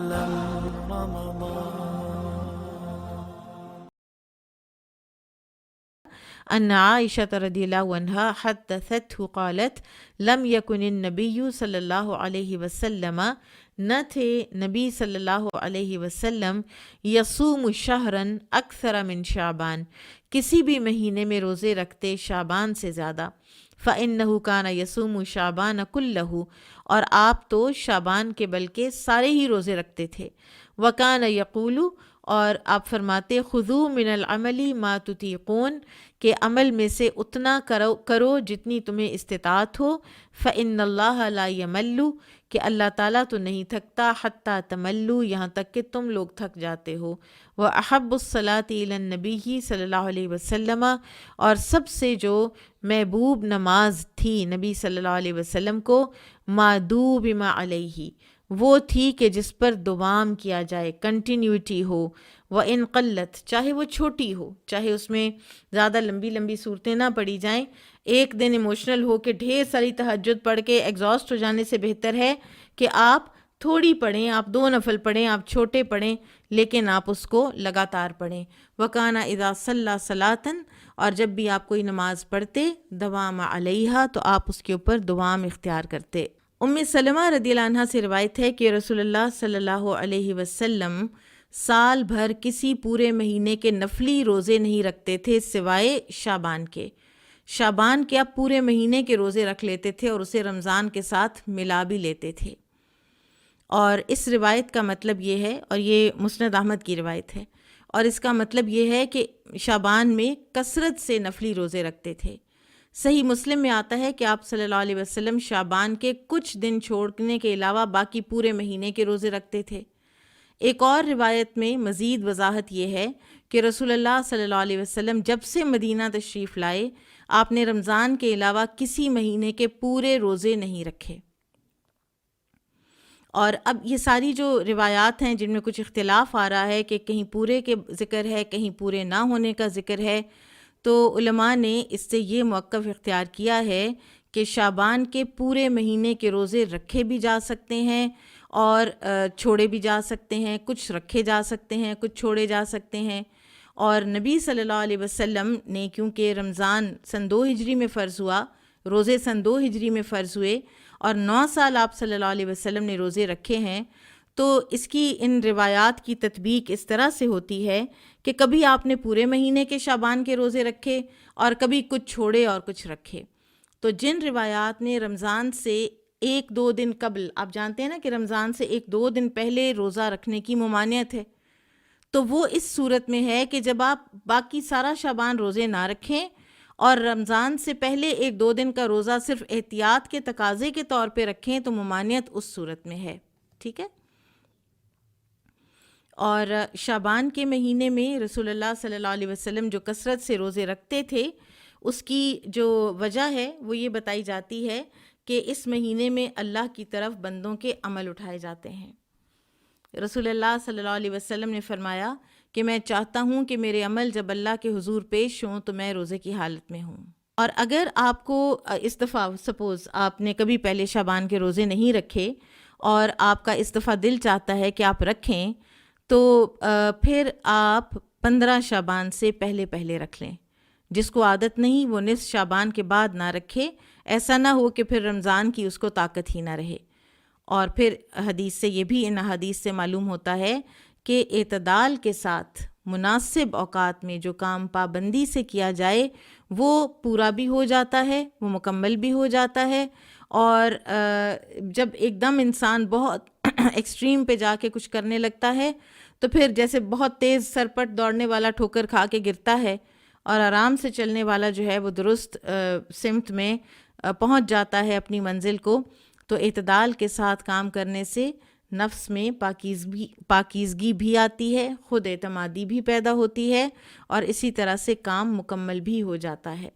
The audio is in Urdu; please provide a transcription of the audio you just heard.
أهلا رمضان. أن عائشة رضي الله عنها حدثته قالت لم يكن النبي صلی اللہ علیہ وسلم، نہ تھے نبی صلی اللہ علیہ وسلم، یصوم شہرا اکثر من شعبان، کسی بھی مہینے میں روزے رکھتے شعبان سے زیادہ، فإنه كان يصوم شعبان كله، اور آپ تو شعبان کے بلکہ سارے ہی روزے رکھتے تھے، وكان يقول، اور آپ فرماتے خذوا من العمل ما تطیقون، کہ عمل میں سے اتنا کرو جتنی تمہیں استطاعت ہو، فإن اللہ لا یمل، کہ اللہ تعالیٰ تو نہیں تھکتا، حتی تملوا، یہاں تک کہ تم لوگ تھک جاتے ہو، وأحب الصلاة إلى النبی صلی اللہ علیہ وسلم، اور سب سے جو محبوب نماز تھی نبی صلی اللہ علیہ وسلم کو، ما دوبم علیہ، وہ تھی کہ جس پر دوام کیا جائے، کنٹینیوٹی ہو، وَإِن قلت، چاہے وہ چھوٹی ہو، چاہے اس میں زیادہ لمبی لمبی صورتیں نہ پڑھی جائیں، ایک دن ایموشنل ہو کے ڈھیر ساری تہجد پڑھ کے ایگزاسٹ ہو جانے سے بہتر ہے کہ آپ تھوڑی پڑھیں، آپ 2 نفل پڑھیں، آپ چھوٹے پڑھیں، لیکن آپ اس کو لگاتار پڑھیں۔ وَكَانَ إِذَا صَلَّى صَلَاةً، اور جب بھی آپ کوئی نماز پڑھتے، دوام علیہا، تو آپ اس کے اوپر دوام اختیار کرتے۔ سلمہ رضی اللہ عنہ سے روایت ہے کہ رسول اللہ صلی اللہ علیہ وسلم سال بھر کسی پورے مہینے کے نفلی روزے نہیں رکھتے تھے سوائے شعبان کے۔ شعبان کے آپ پورے مہینے کے روزے رکھ لیتے تھے اور اسے رمضان کے ساتھ ملا بھی لیتے تھے۔ اور اس روایت کا مطلب یہ ہے، اور یہ مسند احمد کی روایت ہے، اور اس کا مطلب یہ ہے کہ شعبان میں کثرت سے نفلی روزے رکھتے تھے۔ صحیح مسلم میں آتا ہے کہ آپ صلی اللہ علیہ وسلم شعبان کے کچھ دن چھوڑنے کے علاوہ باقی پورے مہینے کے روزے رکھتے تھے۔ ایک اور روایت میں مزید وضاحت یہ ہے کہ رسول اللہ صلی اللہ علیہ وسلم جب سے مدینہ تشریف لائے، آپ نے رمضان کے علاوہ کسی مہینے کے پورے روزے نہیں رکھے۔ اور اب یہ ساری جو روایات ہیں جن میں کچھ اختلاف آ رہا ہے کہ کہیں پورے کے ذکر ہے، کہیں پورے نہ ہونے کا ذکر ہے، تو علماء نے اس سے یہ موقف اختیار کیا ہے کہ شعبان کے پورے مہینے کے روزے رکھے بھی جا سکتے ہیں اور چھوڑے بھی جا سکتے ہیں، کچھ رکھے جا سکتے ہیں، کچھ چھوڑے جا سکتے ہیں۔ اور نبی صلی اللہ علیہ وسلم نے کیونکہ رمضان سن 2 ہجری میں فرض ہوا، روزے سن 2 ہجری میں فرض ہوئے، اور 9 سال آپ صلی اللہ علیہ وسلم نے روزے رکھے ہیں، تو اس کی ان روایات کی تطبیق اس طرح سے ہوتی ہے کہ کبھی آپ نے پورے مہینے کے شعبان کے روزے رکھے اور کبھی کچھ چھوڑے اور کچھ رکھے۔ تو جن روایات نے رمضان سے 1-2 دن قبل، آپ جانتے ہیں نا کہ رمضان سے 1-2 دن پہلے روزہ رکھنے کی ممانعت ہے، تو وہ اس صورت میں ہے کہ جب آپ باقی سارا شعبان روزے نہ رکھیں اور رمضان سے پہلے 1-2 دن کا روزہ صرف احتیاط کے تقاضے کے طور پہ رکھیں تو ممانعت اس صورت میں ہے، ٹھیک ہے۔ اور شعبان کے مہینے میں رسول اللہ صلی اللہ علیہ وسلم جو کثرت سے روزے رکھتے تھے، اس کی جو وجہ ہے وہ یہ بتائی جاتی ہے کہ اس مہینے میں اللہ کی طرف بندوں کے عمل اٹھائے جاتے ہیں۔ رسول اللہ صلی اللہ علیہ وسلم نے فرمایا کہ میں چاہتا ہوں کہ میرے عمل جب اللہ کے حضور پیش ہوں تو میں روزے کی حالت میں ہوں۔ اور اگر آپ کو اس دفعہ سپوز آپ نے کبھی پہلے شعبان کے روزے نہیں رکھے اور آپ کا اس دفعہ دل چاہتا ہے کہ آپ رکھیں، تو پھر آپ 15 شعبان سے پہلے رکھ لیں۔ جس کو عادت نہیں وہ نصف شعبان کے بعد نہ رکھے، ایسا نہ ہو کہ پھر رمضان کی اس کو طاقت ہی نہ رہے۔ اور پھر حدیث سے یہ بھی، ان حدیث سے معلوم ہوتا ہے کہ اعتدال کے ساتھ مناسب اوقات میں جو کام پابندی سے کیا جائے وہ پورا بھی ہو جاتا ہے، وہ مکمل بھی ہو جاتا ہے۔ اور جب ایک دم انسان بہت ایکسٹریم پہ جا کے کچھ کرنے لگتا ہے تو پھر جیسے بہت تیز سرپٹ دوڑنے والا ٹھوکر کھا کے گرتا ہے، اور آرام سے چلنے والا جو ہے وہ درست سمت میں پہنچ جاتا ہے اپنی منزل کو۔ تو اعتدال کے ساتھ کام کرنے سے نفس میں پاکیزگی بھی آتی ہے، خود اعتمادی بھی پیدا ہوتی ہے، اور اسی طرح سے کام مکمل بھی ہو جاتا ہے۔